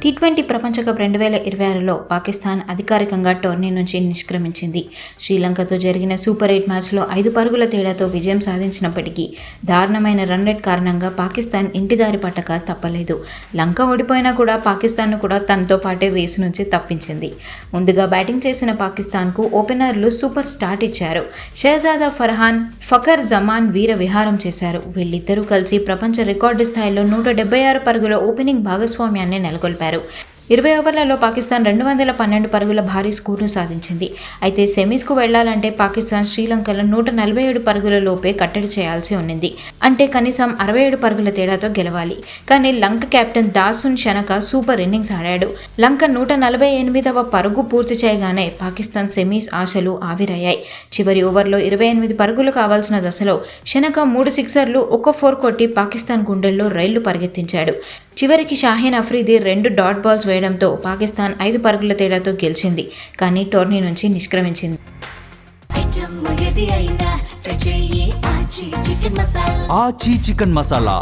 T20 ప్రపంచ cup 2026లో Pakistan అధికారికంగా tourney నుంచి నిష్క్రమించింది. శ్రీలంకతో జరిగిన సూపర్ 8 మ్యాచ్లో 5 పరుగుల తేడాతో విజయం సాధించినప్పటికీ దారుణమైన రన్ రేట్ కారణంగా పాకిస్తాన్ ఇంటిదారి పట్టక తప్పలేదు. లంక ఓడిపోయినా కూడా పాకిస్తాన్ను కూడా తనతో పాటే రేసు నుంచి తప్పించింది. ముందుగా బ్యాటింగ్ చేసిన పాకిస్తాన్కు ఓపెనర్లు సూపర్ స్టార్ట్ ఇచ్చారు. షహజాదా ఫర్హాన్, ఫఖర్ జమాన్ వీర విహారం చేశారు. వీళ్ళిద్దరూ కలిసి ప్రపంచ రికార్డు స్థాయిలో 176 పరుగుల ఓపెనింగ్ భాగస్వామ్యాన్ని నెలకొల్పారు. 20 ఓవర్లలో పాకిస్తాన్ 212 పరుగుల భారీ స్కోరును సాధించింది. అయితే సెమీస్కు వెళ్లాలంటే పాకిస్తాన్ శ్రీలంకలో 147 పరుగుల లోపే కట్టడి చేయాల్సి ఉన్నింది. అంటే కనీసం 67 పరుగుల తేడాతో గెలవాలి. కానీ Lanka captain Dasun Shanaka super innings ఆడాడు. లంక 148వ పరుగు పూర్తి చేయగానే పాకిస్తాన్ సెమీస్ ఆశలు ఆవిరయ్యాయి. చివరి ఓవర్లో 28 పరుగులు కావాల్సిన దశలో షనక 3 సిక్సర్లు, 1 4 కొట్టి పాకిస్తాన్ గుండెల్లో రైళ్లు పరిగెత్తించాడు. చివరికి షాహీన్ అఫ్రీది 2 డాట్ బాల్స్ వేయడంతో పాకిస్తాన్ 5 పరుగుల తేడాతో గెలిచింది. కానీ టోర్నీ నుంచి నిష్క్రమించింది. ఆచీ చికెన్ మసాలా.